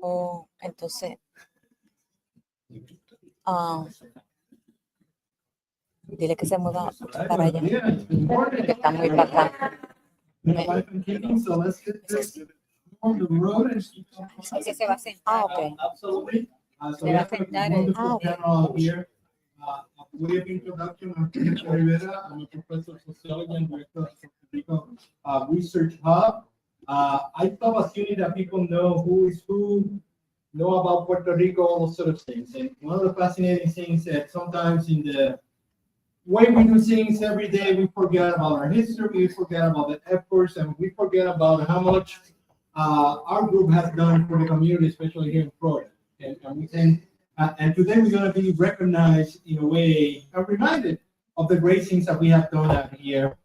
Oh, entonces, dile que se mueva para allá, porque está muy para acá. Es que se va a sentar. Ok. Se va a sentar. Ok. Way of introduction, I'm Fernando Rivera. I'm a professor of sociology and director of Puerto Rico Research Hub. I thought a unit that people know who is who, know about Puerto Rico, all those sort of things. And one of the fascinating things that sometimes in the way we do things every day, we forget about our history, we forget about the efforts, and we forget about how much our group has done for the community, especially here in Florida. And today we're going to be recognized in a way, reminded of the great things that we have done out here.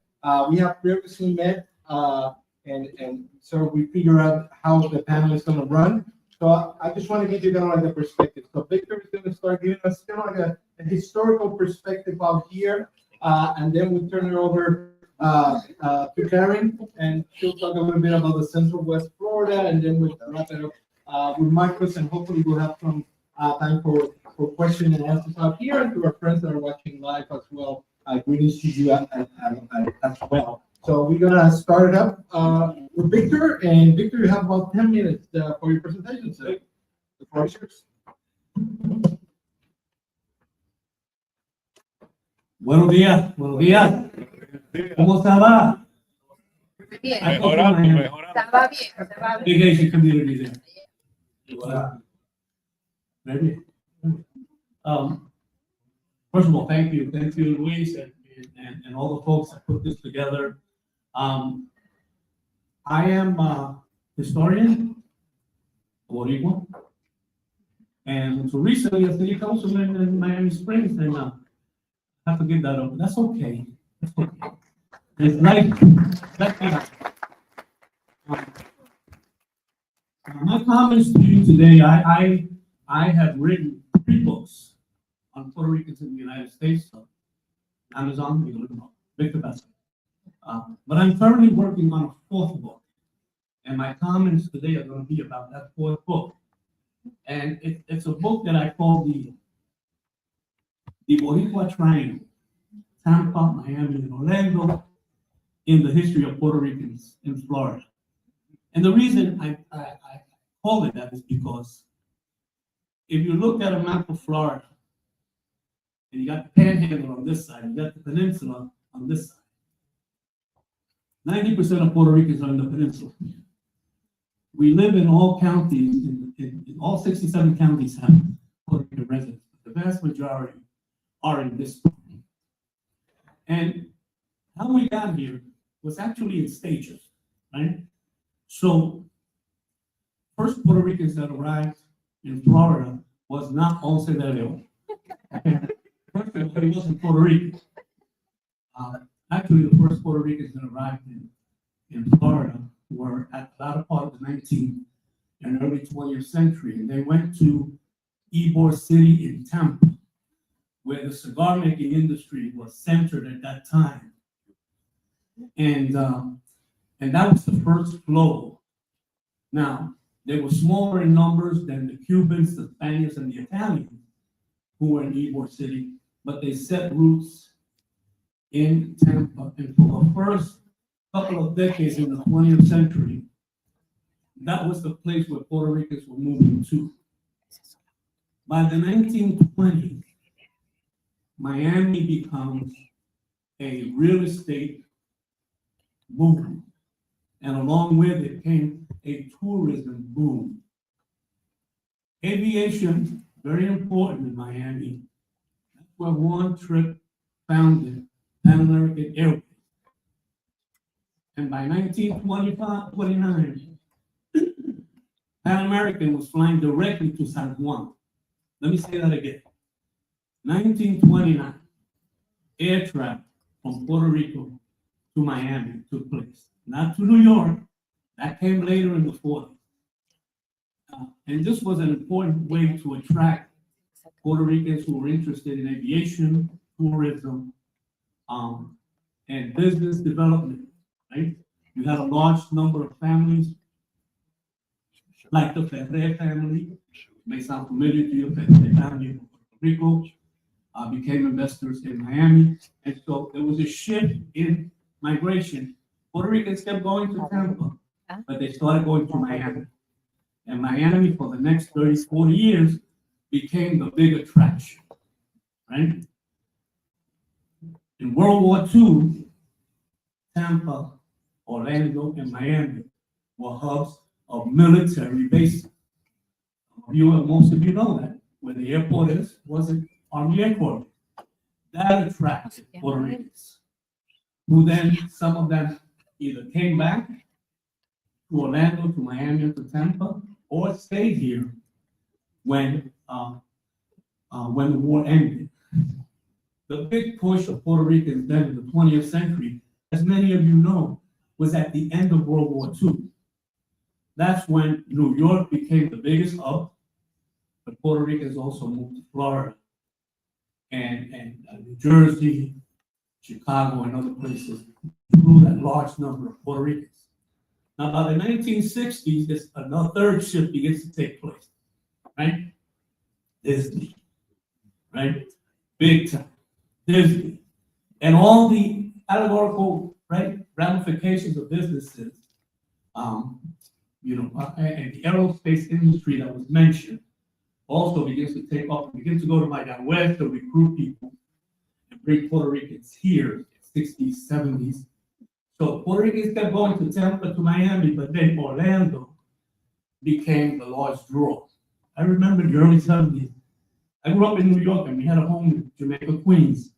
We have previously met, and so we figure out how the panel is going to run. So I just want to give you kind of like the perspective. So Victor is going to start giving us kind of like a historical perspective out here, and then we'll turn it over to Karen, and she'll talk a little bit about the Central West Florida, and then we'll wrap it up with Marcus, and hopefully we'll have some time for questions and answers out here, and to our friends that are watching live as well. Greetings to you as well. So we're gonna start it up with Victor, and Victor, you have about 10 minutes for your presentation. So the floor is yours. Buenos días, buenos días. ¿Cómo estaba? Bien. Mejorando, mejorando. Estaba bien, estaba bien. Big Asian community there. Maybe. First of all, thank you, Luis, and all the folks that put this together. I am a historian, Boricua, and so recently I studied councilman in Miami Springs, and I have to give that up. That's okay. That's okay. It's like my comments to you today. I have written 3 books on Puerto Ricans in the United States. So Amazon, you know, Victor Vazquez. But I'm currently working on a 4th book, and my comments today are going to be about that 4th book. And it's a book that I call the Boricua Triangle, Tampa, Miami, and Orlando, in the history of Puerto Ricans in Florida. And the reason I call it that is because if you look at a map of Florida, and you got the Panhandle on this side, you got the peninsula on this side. 90% of Puerto Ricans are in the peninsula. We live in all counties, in all 67 counties have Puerto Rican residents. The vast majority are in this part. And how we got here was actually in stages, right? So, first Puerto Ricans that arrived in Florida was not Ponce de Leon. First, it wasn't Puerto Rican. Actually, the first Puerto Ricans that arrived in Florida were at the latter part of the 19th and early 20th century. And they went to Ybor City in Tampa, where the cigar making industry was centered at that time. And that was the first flow. Now, they were smaller in numbers than the Cubans, the Spaniards, and the Italians who were in Ybor City, but they set roots in Tampa. And for the first couple of decades in the 20th century, that was the place where Puerto Ricans were moving to. By the 1920s, Miami becomes a real estate boom, and along with it came a tourism boom. Aviation, very important in Miami. That's where one trip founded Pan American Airways. And by 1929, Pan American was flying directly to San Juan. Let me say that again. 1929, air travel from Puerto Rico to Miami took place. Not to New York, that came later in the 40s. And this was an important way to attract Puerto Ricans who were interested in aviation, tourism, and business development, right? You had a large number of families, like the Perez family, may sound familiar to you, the family in Puerto Rico, became investors in Miami. And so there was a shift in migration. Puerto Ricans kept going to Tampa, but they started going to Miami. And Miami, for the next 30, 40 years, became the big attraction, right? In World War II, Tampa, Orlando, and Miami were hubs of military bases. Most of you know that. Where the airport is, was an Army airport. That attracted Puerto Ricans, who then, some of them either came back to Orlando, to Miami, or to Tampa, or stayed here when the war ended. The big push of Puerto Ricans then in the 20th century, as many of you know, was at the end of World War II. That's when New York became the biggest hub, but Puerto Ricans also moved to Florida and New Jersey, Chicago, and other places, grew that large number of Puerto Ricans. Now, by the 1960s, another third shift begins to take place, right? Disney, right? Big time, Disney. And all the allegorical, right, ramifications of businesses, and the aerospace industry that was mentioned also begins to take off, begins to go to Miami West to recruit people and bring Puerto Ricans here in the 60s, 70s. So Puerto Ricans kept going to Tampa, to Miami, but then Orlando became the large draw. I remember the early 70s. I grew up in New York and we had a home in Jamaica, Queens.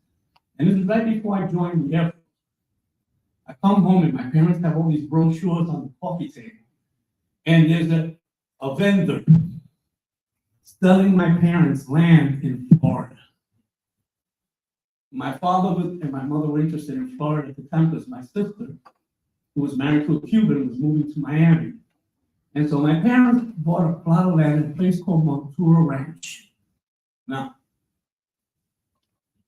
And this is right before I joined the Air Force. I come home and my parents have all these brochures on the coffee table. And there's a vendor selling my parents land in Florida. My father and my mother were interested in Florida at the time because my sister, who was married to a Cuban, was moving to Miami. And so my parents bought a plot of land in a place called Montura Ranch. Now,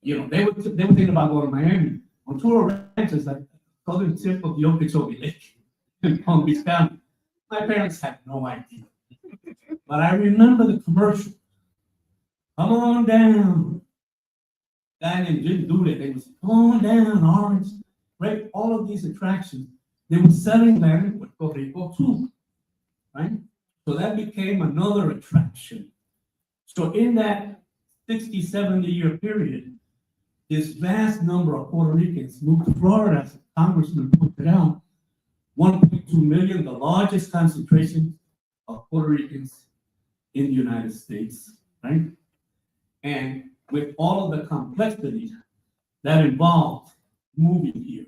they were thinking about going to Miami. Montura Ranch is like the southern tip of the Okeechobee Lake in Palm Beach County. My parents had no idea. But I remember the commercial. Come on down. Guy named didn't do that. They was come on down, Orange, right? All of these attractions. They were selling land in Puerto Rico too, right? So that became another attraction. So in that 60, 70-year period, this vast number of Puerto Ricans moved to Florida, as the Congressman pointed out, 1.2 million, the largest concentration of Puerto Ricans in the United States, right? And with all of the complexity that involved moving here.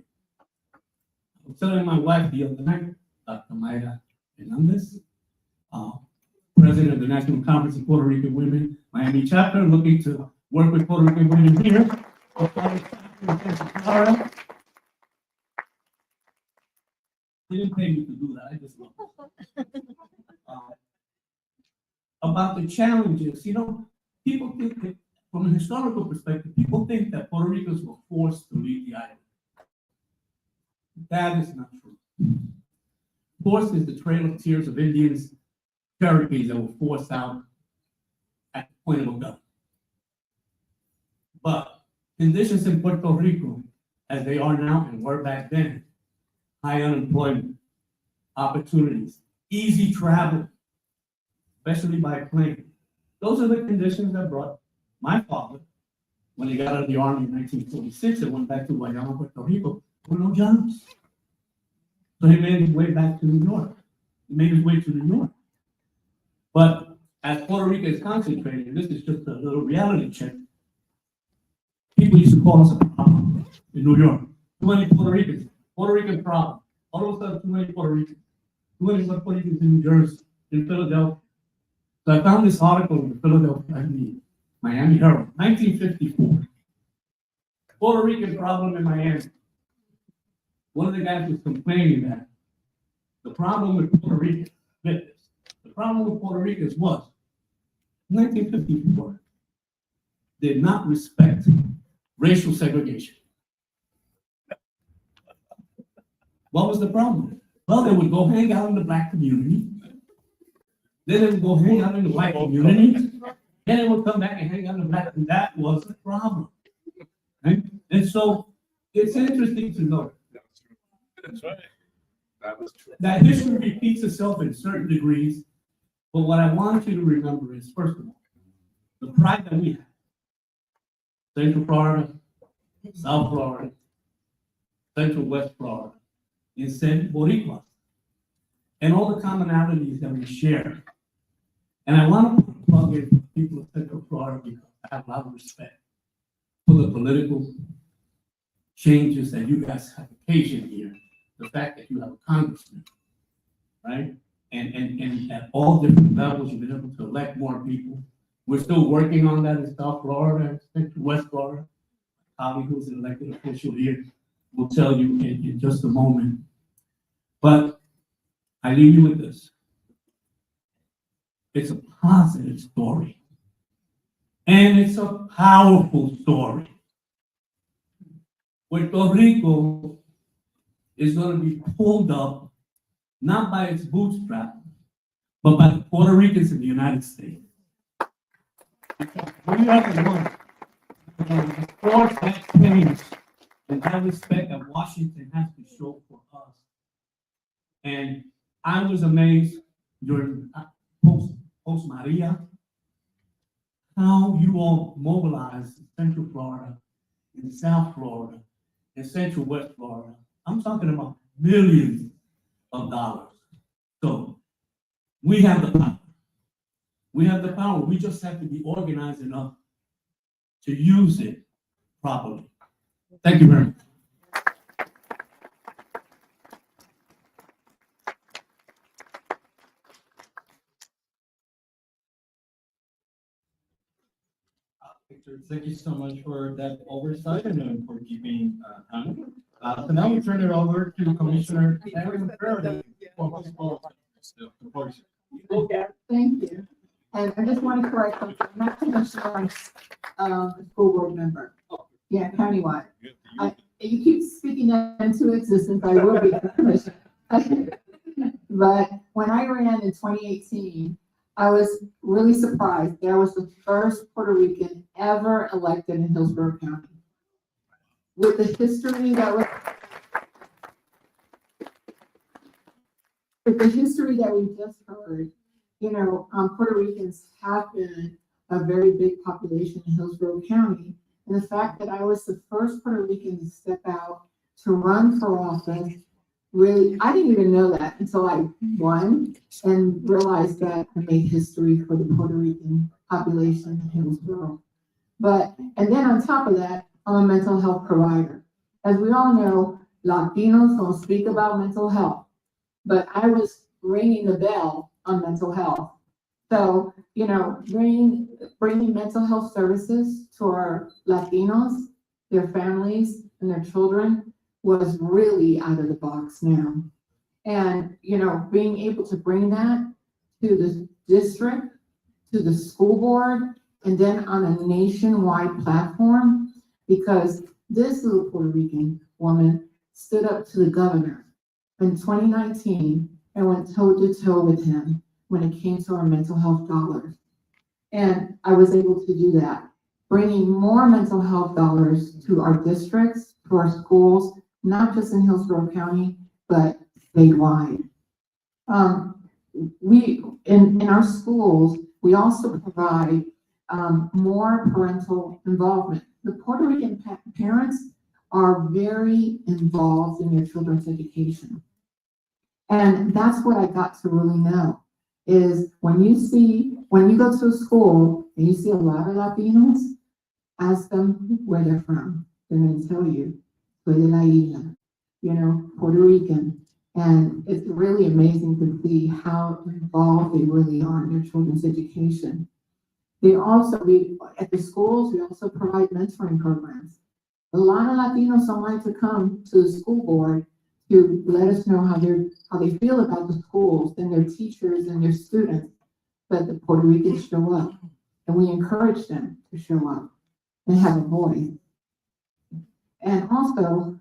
I was telling my wife the other night, Dr. Vazquez-Hernandez, president of the National Conference of Puerto Rican Women, Miami chapter, looking to work with Puerto Rican women here. They didn't pay me to do that, I just love it. About the challenges, people think that, from a historical perspective, people think that Puerto Ricans were forced to leave the island. That is not true. Forced is the Trail of Tears of Indians, Cherokees that were forced out at the point of a gun. But conditions in Puerto Rico, as they are now and were back then, high unemployment, opportunities, easy travel, especially by plane. Those are the conditions that brought my father, when he got out of the Army in 1946 and went back to Guayama, Puerto Rico, with no jobs. So he made his way back to New York. He made his way to New York. But as Puerto Rico is concentrating, this is just a little reality check. People used to call us a problem in New York. Too many Puerto Ricans. Puerto Rican problem. All of a sudden, too many Puerto Ricans. Too many Puerto Ricans in New Jersey, in Philadelphia. So I found this article in the Philadelphia, Miami Herald, 1954. Puerto Rican problem in Miami. One of the guys was complaining that the problem with Puerto Rican, the The problem with Puerto Ricans was 1954 did not respect racial segregation. What was the problem? Well, they would go hang out in the black community. Then they would go hang out in the white community. Then they would come back and hang out in the black, and that was the problem. Right? And so it's interesting to note. That's right. That was true. That history repeats itself in certain degrees, but what I want you to remember is, first of all, the pride that we have. Central Florida, South Florida, Central West Florida, in San Boricua, and all the commonalities that we share. And I want to plug in people of Central Florida because I have a lot of respect for the political changes that you guys have occasioned here. The fact that you have a congressman, right? And at all different levels, you've been able to elect more people. We're still working on that in South Florida and Central West Florida. Tommy, who's an elected official here, will tell you in just a moment. But I leave you with this. It's a positive story. And it's a powerful story. Puerto Rico is going to be pulled up, not by its bootstraps, but by the Puerto Ricans in the United States. We are the ones to force that change and that respect that Washington has to show for us. And I was amazed during post Maria how you all mobilized in Central Florida, in South Florida, in Central West Florida. I'm talking about millions of dollars. So we have the power. We have the power. We just have to be organized enough to use it properly. Thank you very much. Victor, thank you so much for that oversight and for keeping time. So now we turn it over to Commissioner Perez. Thank you. And I just want to correct something. I'm not Commissioner, the school board member. Yeah, countywide. You keep speaking that into existence, I will be the commissioner. But when I ran in 2018, I was really surprised that I was the first Puerto Rican ever elected in Hillsborough County. With the history that we just heard, you know, Puerto Ricans have been a very big population in Hillsborough County. And the fact that I was the first Puerto Rican to step out to run for office, really, I didn't even know that until I won and realized that I made history for the Puerto Rican population in Hillsborough. And then on top of that, I'm a mental health provider. As we all know, Latinos don't speak about mental health, but I was ringing the bell on mental health. So, you know, bringing mental health services to our Latinos, their families, and their children was really out of the box now. And, you know, being able to bring that to the district, to the school board, and then on a nationwide platform, because this little Puerto Rican woman stood up to the governor in 2019 and went toe to toe with him when it came to our mental health dollars. And I was able to do that, bringing more mental health dollars to our districts, to our schools, not just in Hillsborough County, but statewide. In our schools, we also provide more parental involvement. The Puerto Rican parents are very involved in their children's education. And that's what I got to really know, is when you go to a school and you see a lot of Latinos, ask them where they're from. They're going to tell you, soy de la isla, you know, Puerto Rican. And it's really amazing to see how involved they really are in their children's education. At the schools, we also provide mentoring programs. A lot of Latinos don't like to come to the school board to let us know how they feel about the schools and their teachers and their students, but the Puerto Ricans show up, and we encourage them to show up and have a voice. And also,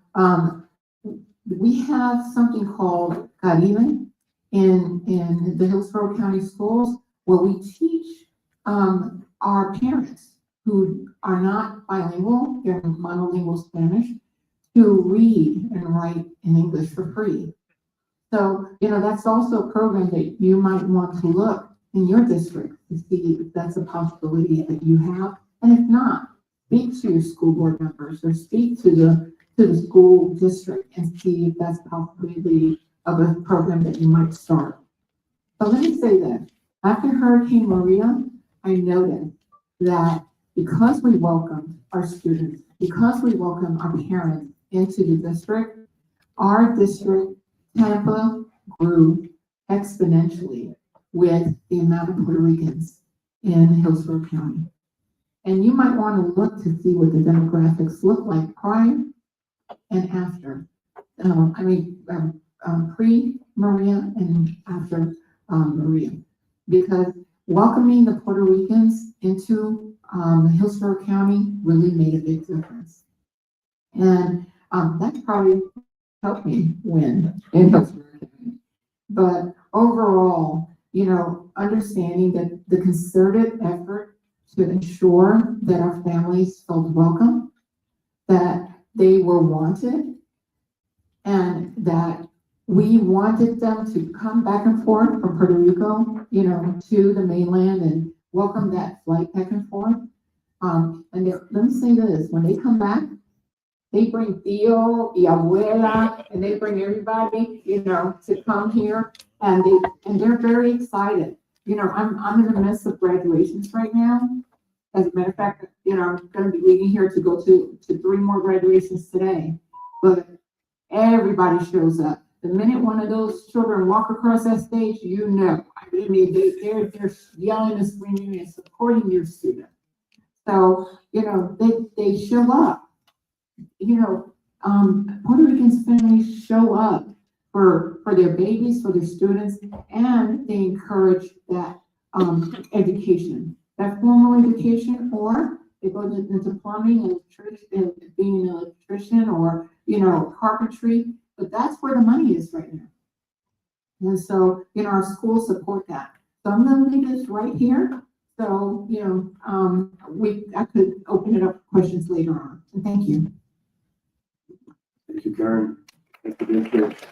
we have something called Caribe in the Hillsborough County Schools, where we teach our parents who are not bilingual, they're monolingual Spanish, to read and write in English for free. So, that's also a program that you might want to look in your district to see if that's a possibility that you have. And if not, speak to your school board members or speak to the school district and see if that's a possibility of a program that you might start. But let me say this, after Hurricane Maria, I noticed that because we welcomed our students, because we welcomed our parents into the district, our district, Tampa, grew exponentially with the amount of Puerto Ricans in Hillsborough County. And you might want to look to see what the demographics look like prior and after. Pre-Maria and after Maria. Because welcoming the Puerto Ricans into Hillsborough County really made a big difference. And that probably helped me win in Hillsborough County. But overall, understanding that the concerted effort to ensure that our families felt welcome, that they were wanted, and that we wanted them to come back and forth from Puerto Rico, to the mainland and welcome that flight back and forth. And let me say this, when they come back, they bring tío y abuela, and they bring everybody, to come here, and they're very excited. I'm in the midst of graduations right now. As a matter of fact, I'm going to be leaving here to go to 3 more graduations today, but everybody shows up. The minute one of those children walk across that stage, they're yelling and screaming and supporting your student. So, they show up. Puerto Rican families show up for their babies, for their students, and they encourage that education, that formal education, or they go into plumbing, and being an electrician, or carpentry. But that's where the money is right now. And so, our schools support that. So I'm going to leave this right here. So, I could open it up for questions later on. And thank you. Thank you, Karen. Thank you, District.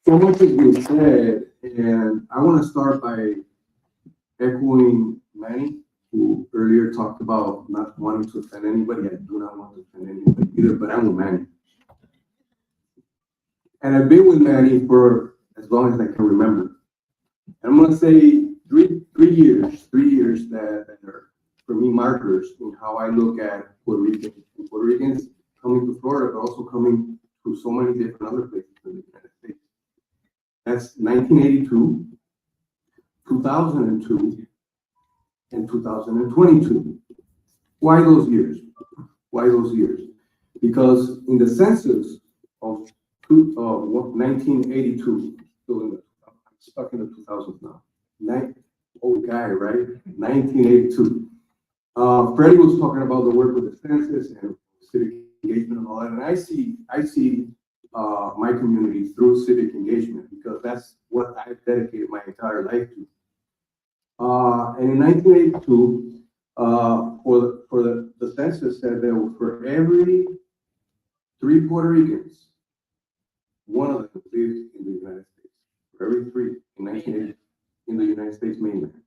So much has been said, and I want to start by echoing Manny, who earlier talked about not wanting to offend anybody. I do not want to offend anybody either, but I'm with Manny. And I've been with Manny for as long as I can remember. And I'm going to say three years that are, for me, markers in how I look at Puerto Ricans coming to Florida, but also coming to so many different other places in the United States. That's 1982, 2002, and 2022. Why those years? Why those years? Because in the census of 1982, I'm stuck in the 2000s now. Old guy, right? 1982. Freddie was talking about the work with the census and civic engagement and all that, and I see my community through civic engagement, because that's what I've dedicated my entire life to. And in 1982, for the census said there were, for every 3 Puerto Ricans, one of them lived in the United States. For every 3 in 1980 in the United States mainland.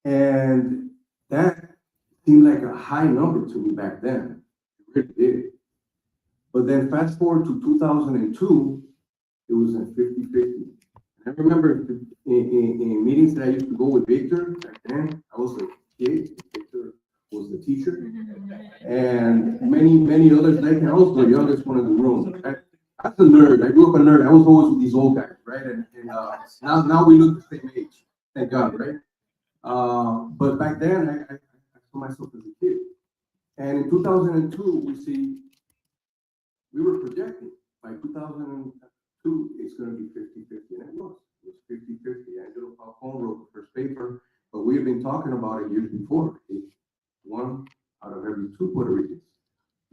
And that seemed like a high number to me back then. It really did. But then fast forward to 2002, it was at 50-50. I remember in meetings that I used to go with Victor back then, I was a kid, Victor was the teacher, and many others like him. I was the youngest one in the room. I was a nerd. I grew up a nerd. I was always with these old guys, right? And now we look the same age, thank God, right? But back then, I saw myself as a kid. And in 2002, we see we were projecting by 2002, it's going to be 50-50, and it was 50-50. Angelo Falcone wrote the first paper, but we had been talking about it years before. One out of every 2 Puerto Ricans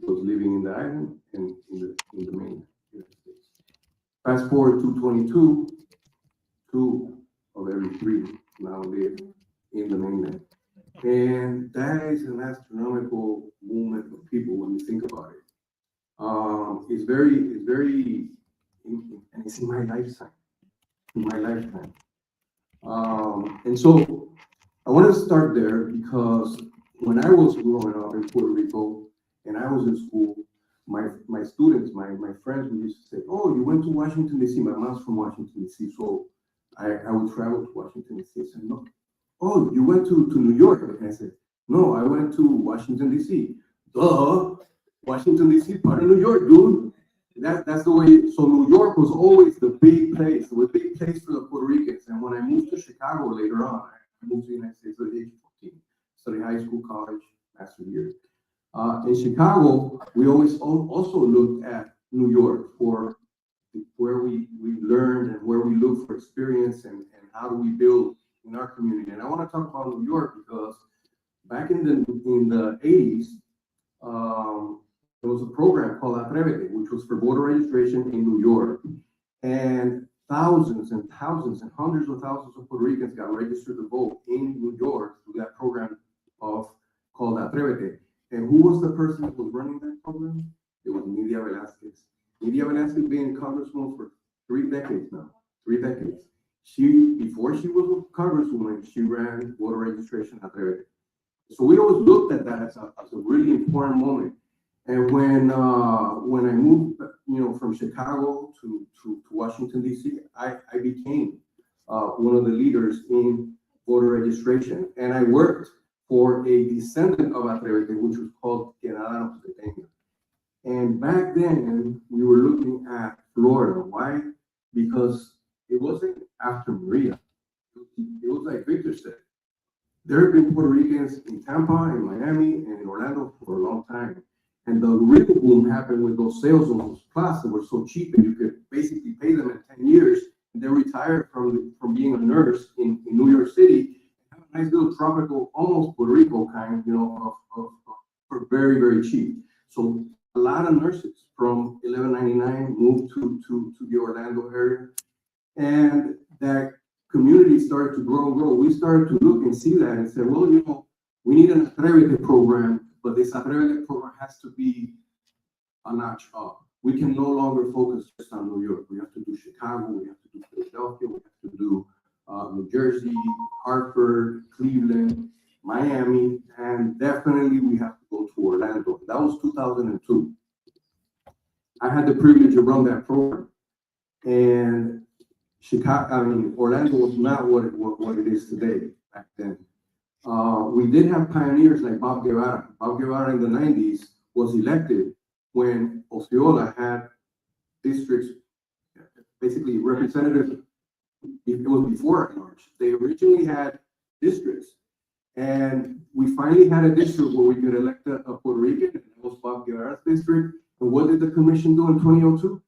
was living in the island and in the mainland United States. Fast forward to 22, 2 of every 3 now live in the mainland. And that is an astronomical movement of people when you think about it. It's very, and it's in my lifetime. And so I want to start there because when I was growing up in Puerto Rico and I was in school, my students, my friends would used to say, "Oh, you went to Washington, D.C. My mom's from Washington, D.C. So I would travel to Washington, D.C. I said, "No." "Oh, you went to New York?" And I said, "No, I went to Washington, D.C. Duh, Washington, D.C. part of New York, dude. That's the way. So New York was always the big place. It was a big place for the Puerto Ricans. And when I moved to Chicago later on, I moved to the United States at the age of 14, studied high school, college, master's year. In Chicago, we always also looked at New York for where we learned and where we look for experience and how do we build in our community. And I want to talk about New York because back in the 80s, there was a program called Atrévete, which was for voter registration in New York. And thousands and thousands and hundreds of thousands of Puerto Ricans got registered to vote in New York through that program called Atrévete. And who was the person that was running that program? It was Nidia Velázquez. Nidia Velázquez being congresswoman for 3 decades now, 3 decades. Before she was a congresswoman, she ran voter registration Atrévete. So we always looked at that as a really important moment. And when I moved, from Chicago to Washington, D.C., I became one of the leaders in voter registration. And I worked for a descendant of Atrévete, which was called Quedanos de Peña. And back then, we were looking at Florida. Why? Because it wasn't after Maria. It was like Victor said. There have been Puerto Ricans in Tampa, in Miami, and in Orlando for a long time. And the Rico boom happened with those sales on those plots that were so cheap that you could basically pay them in 10 years. And they retired from being a nurse in New York City. Have a nice little tropical, almost Puerto Rico kind, for very, very cheap. So a lot of nurses from 1199 moved to the Orlando area. And that community started to grow and grow. We started to look and see that and said, well, we need an Atrévete program, but this Atrévete program has to be a notch up. We can no longer focus just on New York. We have to do Chicago, we have to do Philadelphia, we have to do New Jersey, Hartford, Cleveland, Miami, and definitely we have to go to Orlando. That was 2002. I had the privilege to run that program. And Orlando was not what it is today back then. We did have pioneers like Bob Guevara. Bob Guevara in the 90s was elected when Osceola had districts, basically representatives. It was before at large. They originally had districts. And we finally had a district where we could elect a Puerto Rican, and that was Bob Guevara's district. And what did the commission do in 2002?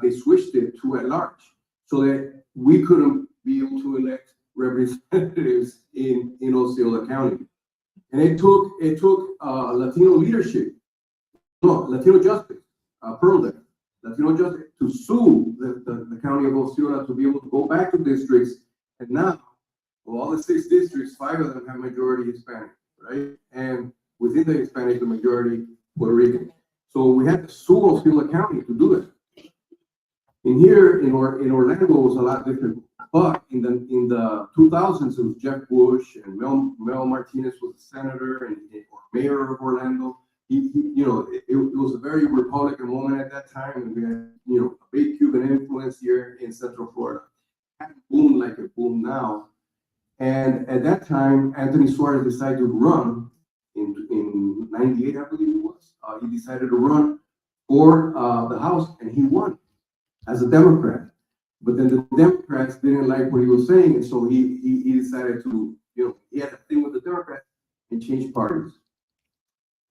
They switched it to at large so that we couldn't be able to elect representatives in Osceola County. And it took Latino leadership, Latino justice, Latino justice to sue the county of Osceola to be able to go back to districts. And now, of all the 6 districts, 5 of them have majority Hispanic, right? And within the Hispanic, the majority Puerto Rican. So we had to sue Osceola County to do that. And here in Orlando, it was a lot different. But in the 2000s, it was Jeff Bush and Mel Martinez was a senator and mayor of Orlando. It was a very Republican moment at that time, and we had a big Cuban influence here in Central Florida. It hadn't boomed like it boomed now. And at that time, Anthony Suarez decided to run in '98, I believe it was. He decided to run for the House, and he won as a Democrat. But then the Democrats didn't like what he was saying, and so he decided to, he had a thing with the Democrats and change parties.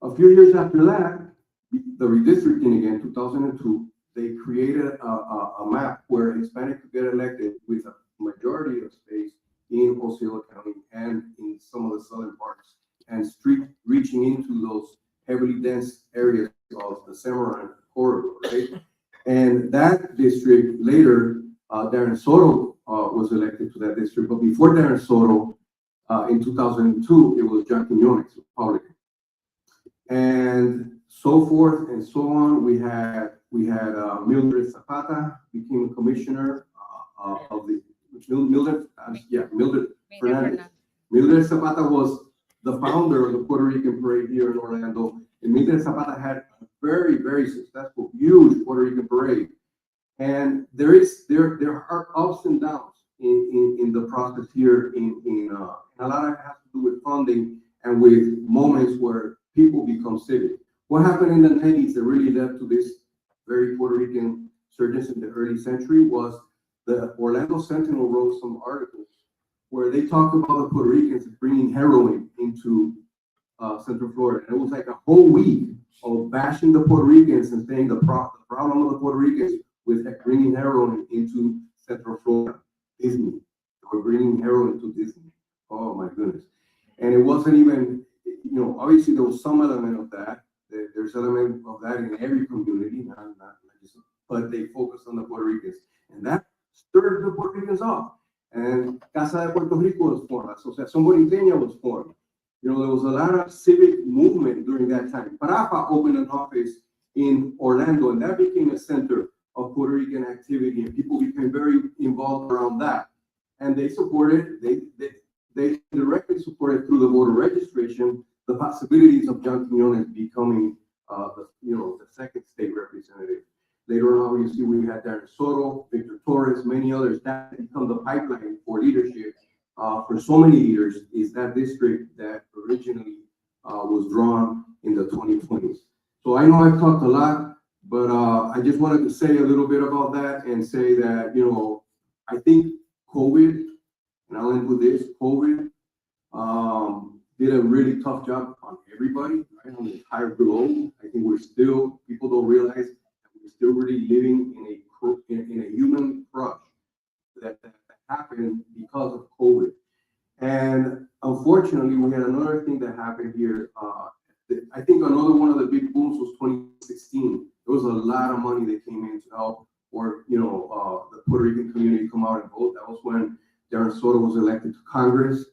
A few years after that, the redistricting again, 2002, they created a map where Hispanic could get elected with a majority of space in Osceola County and in some of the southern parts, and street reaching into those heavily dense areas of the Cimarron corridor, right? And that district later, Darren Soto was elected to that district, but before Darren Soto, in 2002, it was John Quiñones, Republican. And so forth and so on. We had Mildred Zapata became a commissioner of the Mildred Fernandez. Mildred Zapata was the founder of the Puerto Rican parade here in Orlando, and Mildred Zapata had a very, very successful, huge Puerto Rican parade. And there are ups and downs in the process here. A lot of it has to do with funding and with moments where people become civic. What happened in the 90s that really led to this very Puerto Rican surge in the early century was the Orlando Sentinel wrote some articles where they talked about the Puerto Ricans bringing heroin into Central Florida. And it was like a whole week of bashing the Puerto Ricans and saying the problem of the Puerto Ricans with bringing heroin into Central Florida. Disney. They were bringing heroin to Disney. Oh my goodness. And it wasn't even, obviously there was some element of that. There's element of that in every community, but they focused on the Puerto Ricans. And that stirred the Puerto Ricans off. And Casa de Puerto Rico was formed. Asociación Boniteña was formed. There was a lot of civic movement during that time. Parapa opened an office in Orlando, and that became a center of Puerto Rican activity, and people became very involved around that. And they supported, they directly supported through the voter registration the possibilities of John Quiñones becoming the second state representative. Later on, obviously, we had Darren Soto, Victor Torres, many others. That become the pipeline for leadership for so many leaders is that district that originally was drawn in the 2020s. So I know I've talked a lot, but I just wanted to say a little bit about that and say that, I think COVID, and I'll end with this, COVID did a really tough job on everybody, right, on the entire globe. I think people don't realize that we're still really living in a human crush that happened because of COVID. And unfortunately, we had another thing that happened here. I think another one of the big booms was 2016. There was a lot of money that came in to help, the Puerto Rican community come out and vote. That was when Darren Soto was elected to Congress.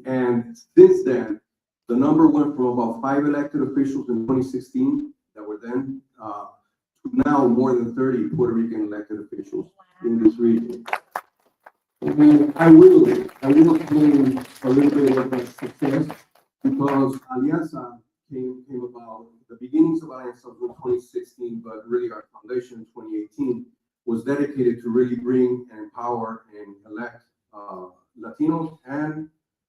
And since then, the number went from about 5 elected officials in 2016 that were then to now more than 30 Puerto Rican elected officials in this region. And I will claim a little bit of that success because Alianza came about, the beginnings of Alianza was in 2016, but really our foundation in 2018 was dedicated to really bring and empower and elect Latinos and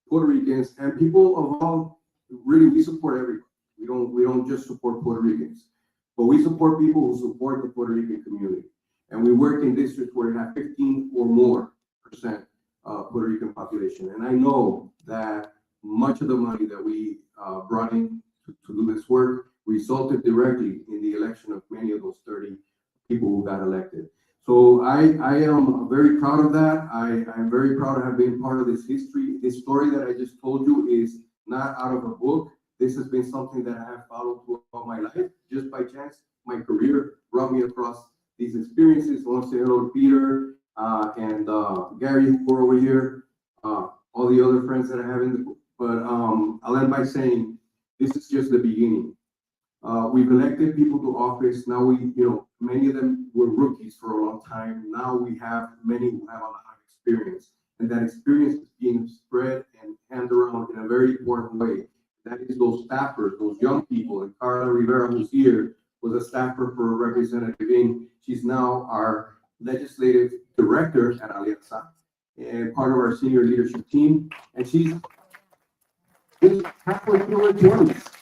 Puerto Ricans and people of all, really we support everybody. We don't just support Puerto Ricans, but we support people who support the Puerto Rican community. And we work in districts where you have 15 or more % Puerto Rican population. And I know that much of the money that we brought in to do this work resulted directly in the election of many of those 30 people who got elected. So I am very proud of that. I'm very proud to have been part of this history. This story that I just told you is not out of a book. This has been something that I have followed throughout my life. Just by chance, my career brought me across these experiences. I want to say hello to Peter and Gary, who are over here, all the other friends that I have in the book. But I'll end by saying this is just the beginning. We've elected people to office. Now many of them were rookies for a long time. Now we have many who have a lot of experience, and that experience is being spread and handed around in a very important way. That is those staffers, those young people. And Carla Rivera, who's here, was a staffer for Representative Ng. She's now our legislative director at Alianza and part of our senior leadership team. And she's halfway through her 20s.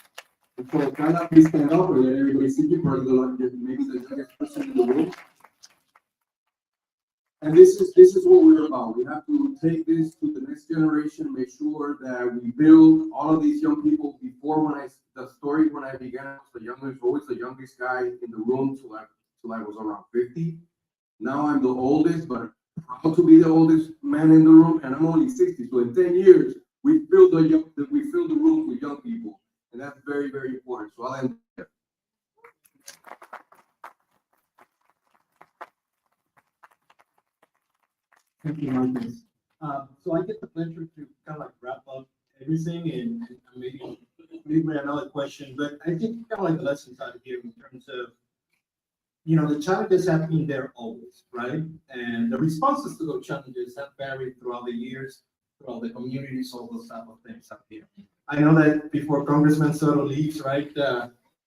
And so Carla, please stand up and let everybody see you for maybe the youngest person in the room. And this is what we're about. We have to take this to the next generation, make sure that we build all of these young people. Before, when I the story when I began, I was always the youngest guy in the room till I was around 50. Now I'm the oldest, but proud to be the oldest man in the room, and I'm only 60. So in 10 years, we fill the room with young people, and that's very, very important. So I'll end there. Thank you, Marcus. So I get the pleasure to kind of like wrap up everything and maybe another question, but I think kind of like the lessons out of here in terms of, the challenges have been there always, right? And the responses to those challenges have varied throughout the years, throughout the communities, all those type of things out here. I know that before Congressman Soto leaves, right,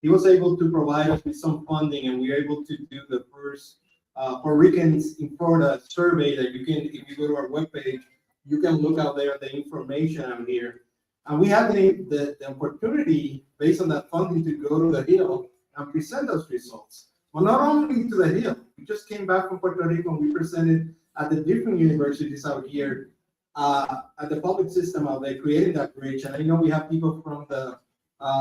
he was able to provide us with some funding, and we were able to do the first Puerto Ricans in Florida survey that you can, if you go to our webpage, you can look out there the information out here. And we had the opportunity, based on that funding, to go to the Hill and present those results. Well, not only to the Hill, we just came back from Puerto Rico and we presented at the different universities out here, at the public system out there, creating that bridge. And I know we have people from the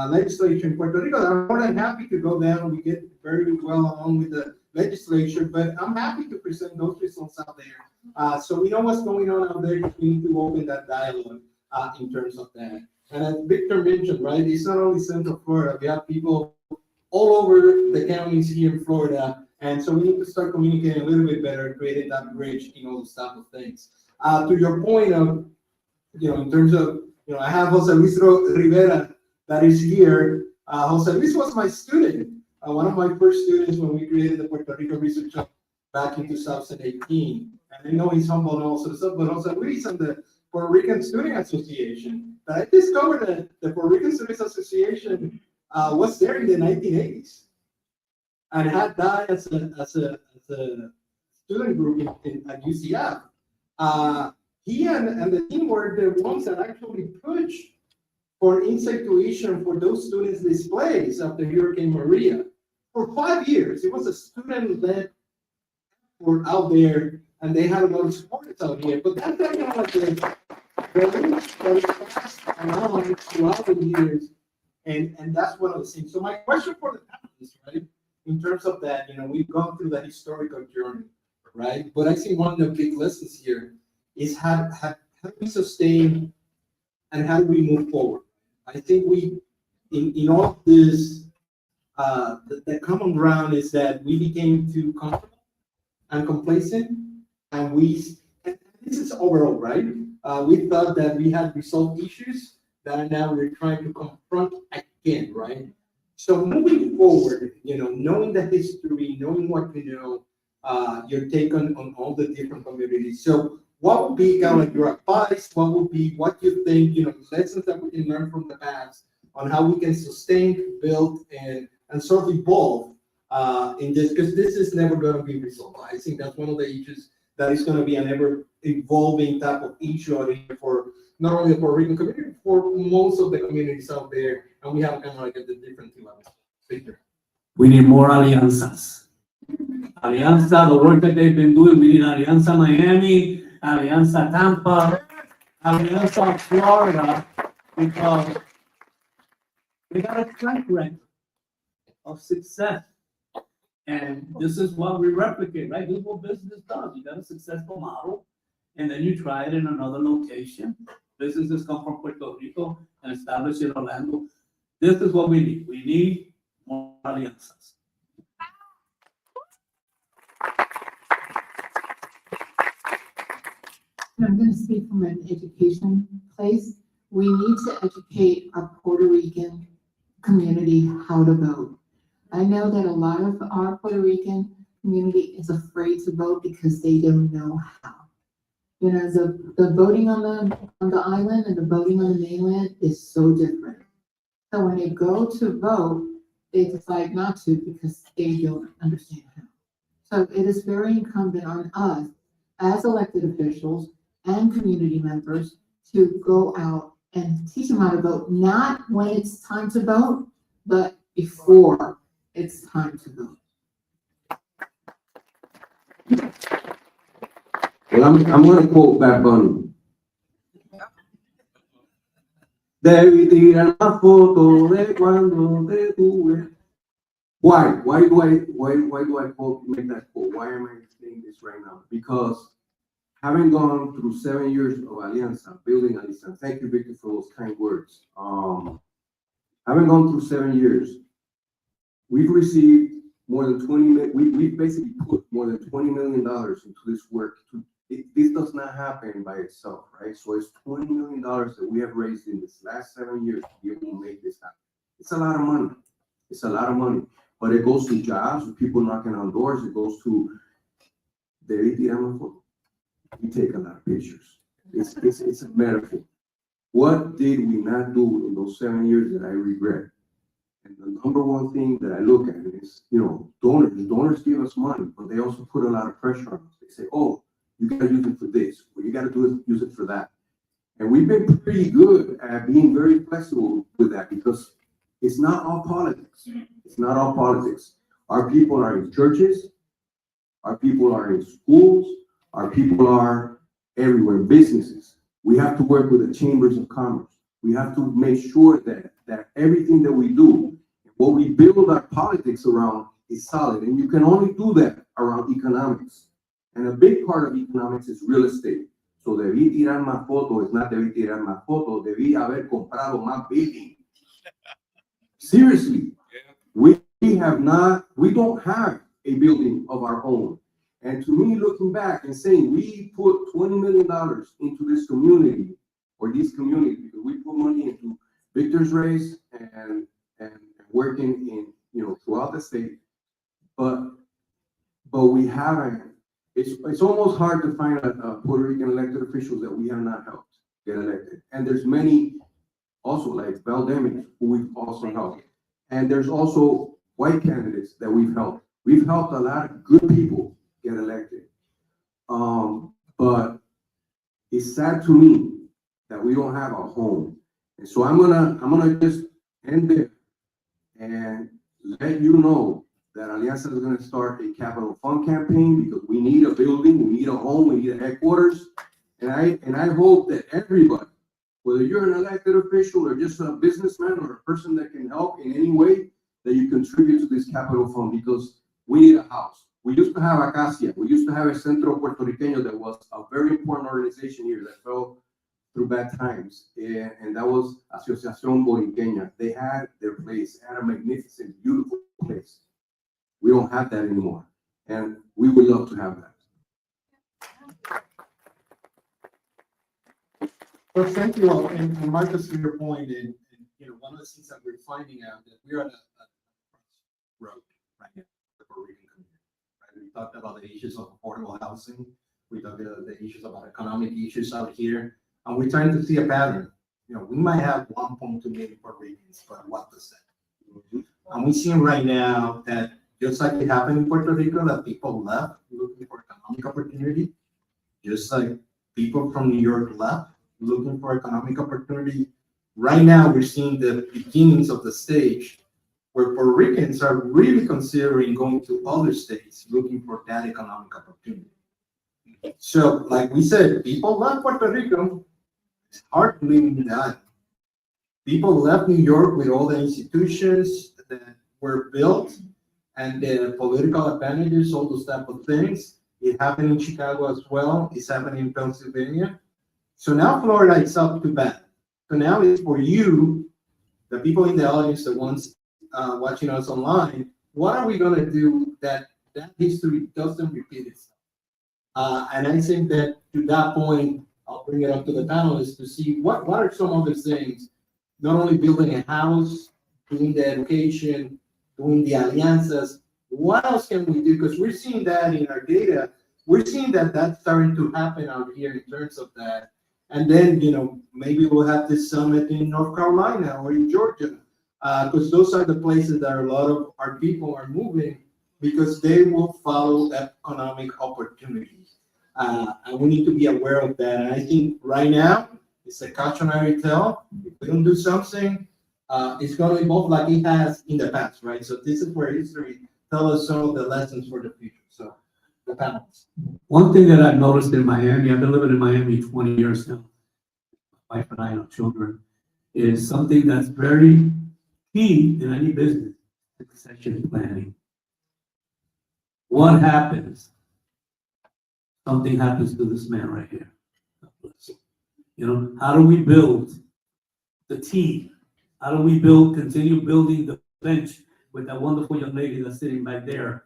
legislature in Puerto Rico that are more than happy to go down. We get very well along with the legislature, but I'm happy to present those results out there. So we know what's going on out there. We need to open that dialogue in terms of that. And as Victor mentioned, right, it's not only Central Florida. We have people all over the counties here in Florida. And so we need to start communicating a little bit better, creating that bridge, those type of things. To your point of, in terms of, I have Jose Luis Rivera that is here. Jose Luis was my student, one of my first students when we created the Puerto Rico Research Hub back in 2018. And I know he's humble and all sorts of stuff, but Jose Luis and the Puerto Rican Student Association, that I discovered that the Puerto Rican Students Association was there in the 1980s and had that as a student group at UCF. He and the team were the ones that actually pushed for insight tuition for those students displaced after Hurricane Maria for 5 years. It was a student-led effort out there, and they had a lot of supporters out here. But that's kind of like the reach that is passed around throughout the years, and that's one of the things. So my question for the panelists, right, in terms of that, we've gone through that historical journey, right? But I think one of the big lessons here is how do we sustain and how do we move forward? I think we, in all of this, the common ground is that we became too comfortable and complacent, and this is overall, right? We thought that we had resolved issues that now we're trying to confront again, right? So moving forward, knowing the history, knowing what you know, your take on all the different communities. So what would be kind of like your advice? What would be what you think, lessons that we can learn from the past on how we can sustain, build, and sort of evolve in this, because this is never going to be resolved. I think that's one of the issues that is going to be an ever evolving type of issue out here for not only the Puerto Rican community, for most of the communities out there, and we have kind of like at the different levels. Victor. We need more alianzas. Alianza, the work that they've been doing, we need Alianza Miami, Alianza Tampa, Alianza Florida, because we got a track record of success. And this is what we replicate, right? This is what business does. You got a successful model, and then you try it in another location. Businesses come from Puerto Rico and establish in Orlando. This is what we need. We need more alianzas. I'm going to speak from an education place. We need to educate our Puerto Rican community how to vote. I know that a lot of our Puerto Rican community is afraid to vote because they don't know how. The voting on the island and the voting on the mainland is so different. So when they go to vote, they decide not to because they don't understand how. So it is very incumbent on us as elected officials and community members to go out and teach them how to vote, not when it's time to vote, but before it's time to vote. Well, I'm going to quote Bad Bunny. Debí tirar una foto de cuando te tuve. Why? Why do I make that quote? Why am I saying this right now? Because having gone through 7 years of Alianza, building Alianza, thank you, Victor, for those kind words. Having gone through 7 years, we've received more than 20, we've basically put more than $20 million into this work. This does not happen by itself, right? So it's $20 million that we have raised in this last 7 years to be able to make this happen. It's a lot of money. It's a lot of money, but it goes to jobs, with people knocking on doors. It goes to, we take a lot of pictures. It's a metaphor. What did we not do in those 7 years that I regret? And the number one thing that I look at is, donors give us money, but they also put a lot of pressure on us. They say, oh, you got to use it for this, or you got to use it for that. And we've been pretty good at being very flexible with that because it's not all politics. It's not all politics. Our people are in churches, our people are in schools, our people are everywhere, businesses. We have to work with the chambers of commerce. We have to make sure that everything that we do, what we build our politics around is solid. And you can only do that around economics. And a big part of economics is real estate. So debí tirar más foto, it's not debí tirar más foto, debí haber comprado más building. Seriously, we don't have a building of our own. And to me, looking back and saying we put $20 million into this community, or these communities, because we put money into Victor's race and working in, throughout the state, but we haven't. It's almost hard to find a Puerto Rican elected officials that we have not helped get elected. And there's many also like Valdemir, who we've also helped. And there's also white candidates that we've helped. We've helped a lot of good people get elected. But it's sad to me that we don't have a home. And so I'm gonna just end there and let you know that Alianza is going to start a capital fund campaign because we need a building, we need a home, we need a headquarters. And I hope that everybody, whether you're an elected official or just a businessman or a person that can help in any way, that you contribute to this capital fund because we need a house. We used to have Acacia. We used to have a Centro Puerto Riqueño that was a very important organization here that fell through bad times. And that was Asociación Borinqueña. They had their place, had a magnificent, beautiful place. We don't have that anymore, and we would love to have that. Well, thank you all. And Marcus, to your point, and one of the things that we're finding out that we're on a road right now, the Puerto Rican community. Right? We talked about the issues of affordable housing. We talked about the issues about economic issues out here, and we're trying to see a pattern. We might have 1.2 million Puerto Ricans, but what does that? And we're seeing right now that just like it happened in Puerto Rico, that people left looking for economic opportunity, just like people from New York left looking for economic opportunity. Right now, we're seeing the beginnings of the stage where Puerto Ricans are really considering going to other states looking for that economic opportunity. So, like we said, people left Puerto Rico. It's hard to live in that. People left New York with all the institutions that were built and the political advantages, all those type of things. It happened in Chicago as well. It's happening in Pennsylvania. So now Florida is up to bat. So now it's for you, the people in the audience, the ones watching us online, what are we going to do that history doesn't repeat itself? And I think that to that point, I'll bring it up to the panelists to see what are some other things, not only building a house, doing the education, doing the alianzas, what else can we do? Because we're seeing that in our data. We're seeing that that's starting to happen out here in terms of that. And then, maybe we'll have this summit in North Carolina or in Georgia, because those are the places that a lot of our people are moving because they will follow economic opportunities. And we need to be aware of that. And I think right now, it's a cautionary tale. If we don't do something, it's going to evolve like it has in the past, right? So this is where history tells us some of the lessons for the future. So the panelists. One thing that I've noticed in Miami, I've been living in Miami 20 years now, my wife and I and our children, is something that's very key in any business, succession planning. What happens? Something happens to this man right here. You know, how do we build the team? How do we continue building the bench with that wonderful young lady that's sitting back there,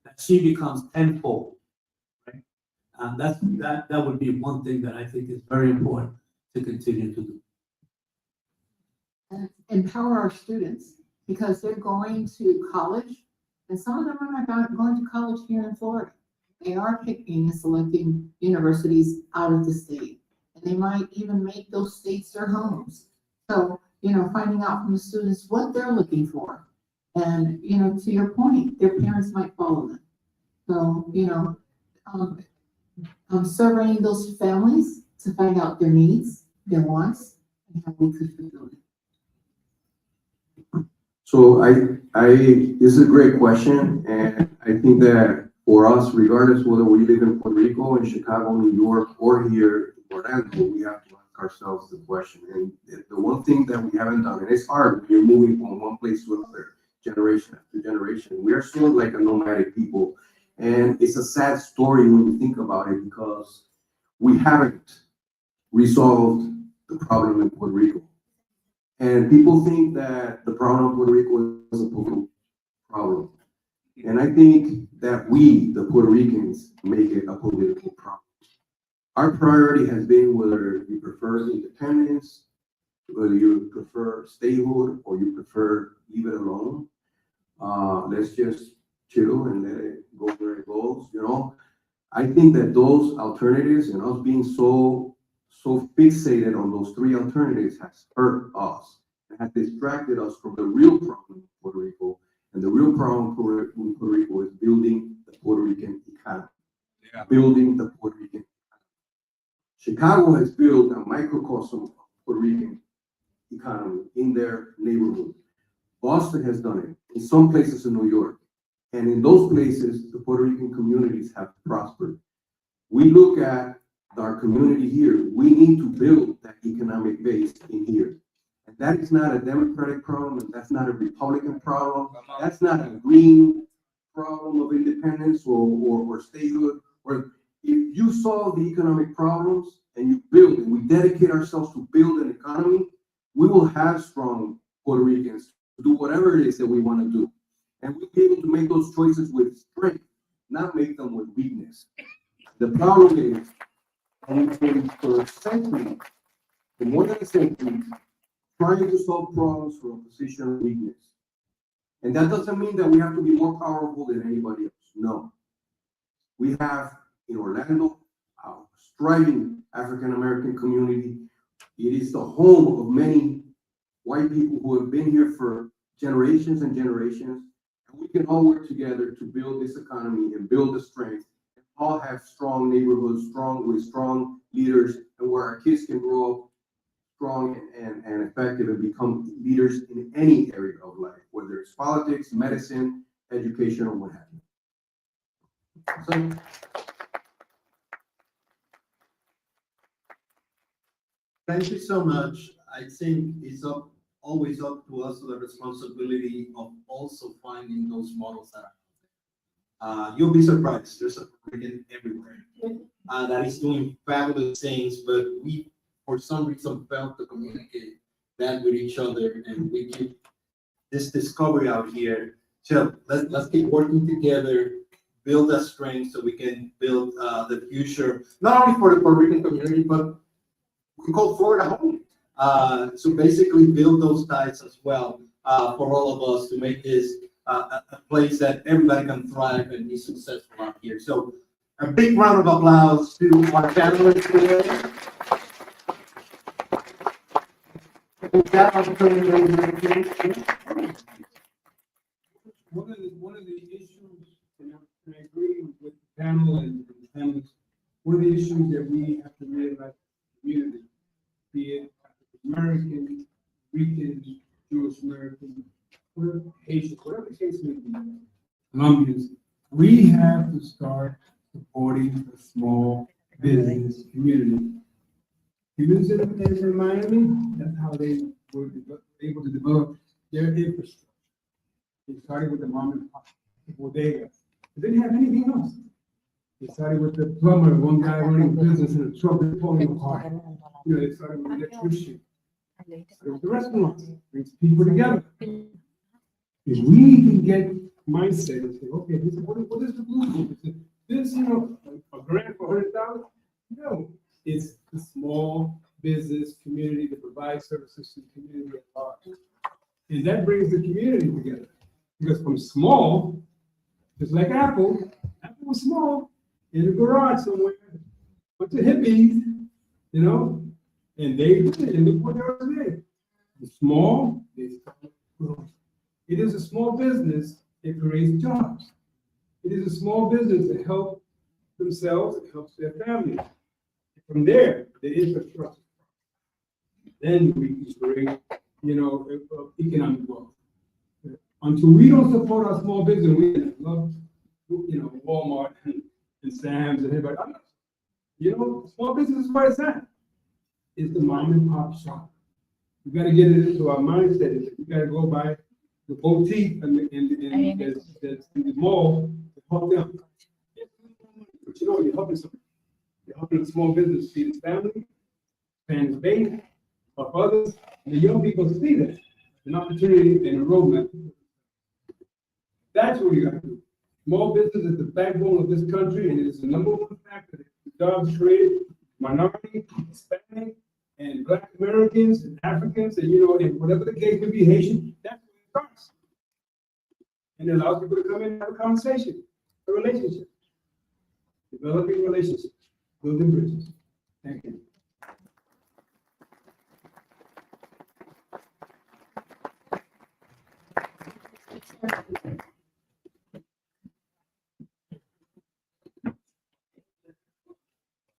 that she becomes tenfold, right? And that would be one thing that I think is very important to continue to do. And empower our students, because they're going to college, and some of them are not going to college here in Florida. They are picking and selecting universities out of the state, and they might even make those states their homes. So, you know, finding out from the students what they're looking for. And, you know, to your point, their parents might follow them. So, you know, surveying those families to find out their needs, their wants, and how we could fulfill it. So this is a great question, and I think that for us, regardless whether we live in Puerto Rico, in Chicago, New York, or here in Orlando, we have to ask ourselves the question. And the one thing that we haven't done, and it's hard when you're moving from one place to another, generation after generation, we are sort of like a nomadic people. And it's a sad story when you think about it, because we haven't resolved the problem in Puerto Rico. And people think that the problem of Puerto Rico is a political problem. And I think that we, the Puerto Ricans, make it a political problem. Our priority has been whether you prefer independence, whether you prefer statehood, or you prefer leave it alone. Let's just chill and let it go where it goes, you know. I think that those alternatives and us being so fixated on those three alternatives has hurt us and has distracted us from the real problem in Puerto Rico. And the real problem in Puerto Rico is building the Puerto Rican economy. Yeah. Building the Puerto Rican economy. Chicago has built a microcosm of Puerto Rican economy in their neighborhood. Boston has done it in some places in New York. And in those places, the Puerto Rican communities have prospered. We look at our community here, we need to build that economic base in here. And that is not a Democratic problem, and that's not a Republican problem. That's not a green problem of independence or statehood. Or if you solve the economic problems and you build, and we dedicate ourselves to build an economy, we will have strong Puerto Ricans to do whatever it is that we want to do. And we'll be able to make those choices with strength, not make them with weakness. The problem is, and we've been for a century, for more than a century, trying to solve problems from a position of weakness. And that doesn't mean that we have to be more powerful than anybody else. No. We have in Orlando a thriving African American community. It is the home of many white people who have been here for generations and generations. And we can all work together to build this economy and build the strength. All have strong neighborhoods, with strong leaders, and where our kids can grow up strong and effective and become leaders in any area of life, whether it's politics, medicine, education, or what have you. So, thank you so much. I think it's always up to us, the responsibility of also finding those models that are. You'll be surprised. There's a Puerto Rican everywhere that is doing fabulous things, but we, for some reason, failed to communicate that with each other, and we keep this discovery out here. So let's keep working together, build that strength, so we can build the future, not only for the Puerto Rican community, but we call Florida home. So basically, build those ties as well for all of us to make this a place that everybody can thrive and be successful out here. So a big round of applause to our panelists today. One of the issues, and I agree with the panel and the panelists, one of the issues that we have to realize in the community, be it American, Ricans, Jewish American, Haitians, whatever the case may be, Colombians, we have to start supporting the small business community. You visit in Miami, that's how they were able to develop their infrastructure. They started with the mom and pop bodega. They didn't have anything else. They started with the plumber, one guy running a business in a truck that's falling apart. You know, they started with the electrician. Started with the restaurants, brings people together. If we can get mindset and say, okay, this, what is the blueprint? Is this, you know, a grant for $100,000? No, it's the small business community that provides services to the community at large. And that brings the community together. Because from small, just like Apple was small in a garage somewhere, bunch of hippies, you know, and they did it, and look what they are today. The small, they started growing. It is a small business that creates jobs. It is a small business that helps themselves, it helps their families. From there, the infrastructure. Then we can create, you know, economic wealth. Until we don't support our small business, we love, you know, Walmart and Sam's and everybody. You know, small business is where it's at. It's the mom and pop shop. We got to get it into our mindset. We got to go by the boutique and the mall to help them. But you know, you're helping somebody. You're helping a small business feed its family, expand its base, help others, and the young people see that. An opportunity and a roadmap. That's what you got to do. Small business is the backbone of this country, and it is the number one factor that jobs created, minority, Hispanic, and Black Americans, and Africans, and you know, and whatever the case may be, Haitian, that's where it starts. And it allows people to come in and have a conversation, a relationship, developing relationships, building bridges. Thank you.